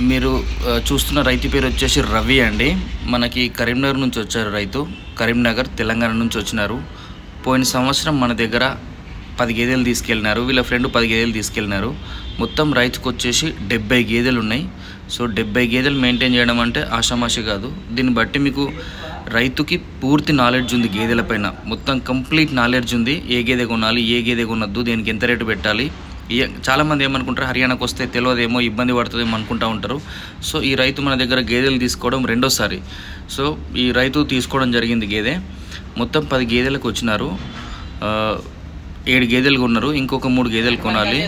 మీరు చూస్తున్న రైతు పేరు వచ్చేసి రవి అండి. మనకి కరీంనగర్ నుంచి వచ్చారు రైతు. కరీంనగర్ తెలంగాణ నుంచి వచ్చినారు. పోయిన సంవత్సరం మన దగ్గర 10 గేదెలు తీసుకెళ్ళినారు. వీళ్ళ ఫ్రెండ్ 10 గేదెలు తీసుకెళ్ళినారు. మొత్తం రైతుకు వచ్చేసి 70 గేదెలు ఉన్నాయి. సో 70 గేదెలు మెయింటైన్ చేయడం అంటే ఆషామాషి కాదు. దీన్ని బట్టి మీకు రైతుకి పూర్తి నాలెడ్జ్ ఉంది. గేదెల పైన మొత్తం కంప్లీట్ నాలెడ్జ్ ఉంది. ఏ గేదె కొనాలి, ఏ గేదె కొనొద్దు, దేనికి ఎంత రేటు పెట్టాలి. చాలామంది ఏమనుకుంటారు, హర్యానాకు వస్తే తెలియదేమో, ఇబ్బంది పడుతుందేమో అనుకుంటూ ఉంటారు. సో ఈ రైతు మన దగ్గర గేదెలు తీసుకోవడం రెండోసారి. సో ఈ రైతు తీసుకోవడం జరిగింది గేదె. మొత్తం 10 గేదెలకు వచ్చినారు. 7 గేదెలు కొన్నారు. ఇంకొక 3 గేదెలు కొనాలి.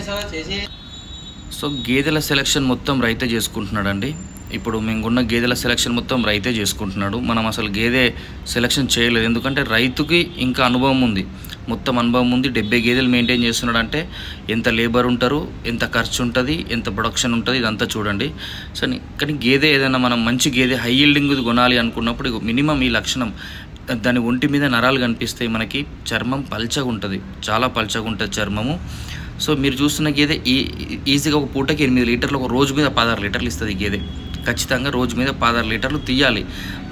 సో గేదెల సెలక్షన్ మొత్తం రైతే చేసుకుంటున్నాడండి. ఇప్పుడు మేము కొన్న గేదెల సెలక్షన్ మొత్తం రైతే చేసుకుంటున్నాడు. మనం అసలు గేదె సెలక్షన్ చేయలేదు, ఎందుకంటే రైతుకి ఇంకా అనుభవం ఉంది, మొత్తం అనుభవం ఉంది. 70 గేదెలు మెయింటైన్ చేస్తున్నాడు అంటే ఎంత లేబర్ ఉంటారు, ఎంత ఖర్చు ఉంటుంది, ఎంత ప్రొడక్షన్ ఉంటుంది, ఇదంతా చూడండి. సో కానీ గేదె ఏదైనా మనం మంచి గేదె హై ఈల్డింగ్ కొనాలి అనుకున్నప్పుడు మినిమం ఈ లక్షణం, దాని ఒంటి మీద నరాలు కనిపిస్తాయి, మనకి చర్మం పల్చగా ఉంటుంది, చాలా పల్చగా ఉంటుంది చర్మము. సో మీరు చూస్తున్న గేదె ఈజీగా ఒక పూటకి 8 లీటర్లు, ఒక రోజు మీద 16 లీటర్లు ఇస్తుంది గేదె. ఖచ్చితంగా రోజు మీద 16 లీటర్లు తీయాలి.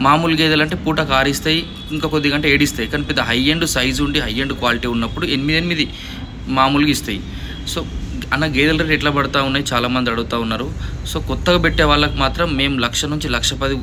మామూలు గేదెలు అంటే పూటకు 6 ఇస్తాయి, ఇంకా కొద్దిగా అంటే 7 ఇస్తాయి. కానీ పెద్ద హై ఎండ్ సైజు ఉండి హై ఎండ్ క్వాలిటీ ఉన్నప్పుడు 8 మామూలుగా ఇస్తాయి. సో అన్న గేదెల రేట్ ఎట్లా పడుతూ ఉన్నాయి చాలామంది అడుగుతూ ఉన్నారు. సో కొత్తగా పెట్టే వాళ్ళకి మాత్రం మేము 1,00,000 నుంచి 1,10,000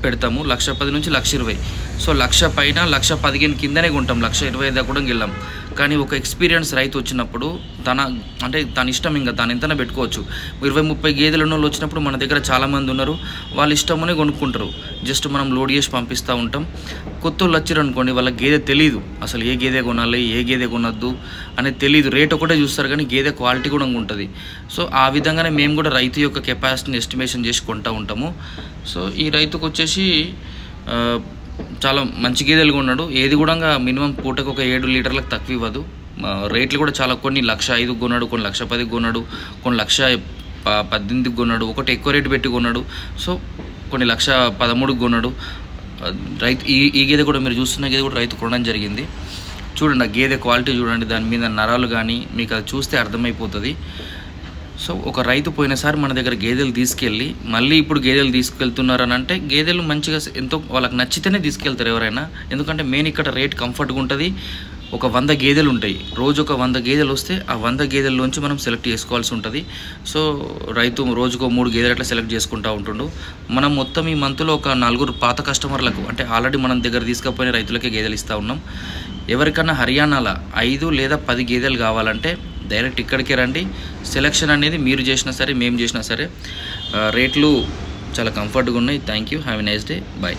పెడతాము, 1,10,000 నుంచి 1,20,000. సో 1,00,000 పైన 1,15,000 కిందనే కొంటాం, 1,20,000 దాకా కూడా వెళ్ళాం. కానీ ఒక ఎక్స్పీరియన్స్ రైతు వచ్చినప్పుడు తన ఇష్టం, ఇంకా తను ఎంతనే పెట్టుకోవచ్చు. 20-30 గేదెలు ఉన్న వాళ్ళు వచ్చినప్పుడు మన దగ్గర చాలామంది ఉన్నారు, వాళ్ళ ఇష్టమనే కొనుక్కుంటారు. జస్ట్ మనం లోడ్ చేసి పంపిస్తూ ఉంటాం. కొత్త వాళ్ళు వచ్చారు అనుకోండి, వాళ్ళకి గేదె తెలియదు, అసలు ఏ గేదె కొనాలి, ఏ గేదె కొనొద్దు అనేది తెలియదు. రేట్ ఒకటే చూస్తారు కానీ గేదె క్వాలిటీ కూడా ఉంటుంది. సో ఆ విధంగానే మేము కూడా రైతు యొక్క కెపాసిటీని ఎస్టిమేషన్ చేసి కొంటూ ఉంటాము. సో ఈ రైతుకు వచ్చేసి చాలా మంచి గేదెలు కొన్నాడు. ఏది కూడా మినిమం పూటకు ఒక 7 లీటర్లకు తక్కువ ఇవ్వదు. రేట్లు కూడా చాలా, కొన్ని 1,05,000 కొన్నాడు, కొన్ని 1,10,000 కొన్నాడు, కొన్ని 1,18,000 కొన్నాడు, ఒకటి ఎక్కువ రేటు పెట్టి కొన్నాడు. సో కొన్ని 1,13,000 కొన్నాడు రైతు. ఈ గేదె కూడా మీరు చూస్తున్న గేదె కూడా రైతు కొనడం జరిగింది. చూడండి ఆ గేదె క్వాలిటీ చూడండి, దాని మీద నరాలు కానీ మీకు అది చూస్తే అర్థమైపోతుంది. సో ఒక రైతు పోయినసారి మన దగ్గర గేదెలు తీసుకెళ్ళి మళ్ళీ ఇప్పుడు గేదెలు తీసుకెళ్తున్నారని అంటే గేదెలు మంచిగా ఎంతో వాళ్ళకి నచ్చితేనే తీసుకెళ్తారు ఎవరైనా. ఎందుకంటే మెయిన్ ఇక్కడ రేట్ కంఫర్ట్గా ఉంటుంది. ఒక 100 గేదెలు ఉంటాయి, రోజు ఒక 100 గేదెలు వస్తే ఆ 100 గేదెల్లోంచి మనం సెలెక్ట్ చేసుకోవాల్సి ఉంటుంది. సో రైతు రోజుకో 3 గేదెలు అట్లా సెలెక్ట్ చేసుకుంటూ ఉంటుండు. మనం మొత్తం ఈ మంత్లో ఒక 4 పాత కస్టమర్లకు, అంటే ఆల్రెడీ మనం దగ్గర తీసుకపోయిన రైతులకే గేదెలు ఇస్తూ ఉన్నాం. ఎవరికన్నా హర్యానాలో 5 లేదా 10 గేదెలు కావాలంటే డైరెక్ట్ ఇక్కడికే రండి. సెలెక్షన్ అనేది మీరు చేసినా సరే, మేము చేసినా సరే, రేట్లు చాలా కంఫర్ట్గా ఉన్నాయి. Thank you, have a nice day, bye.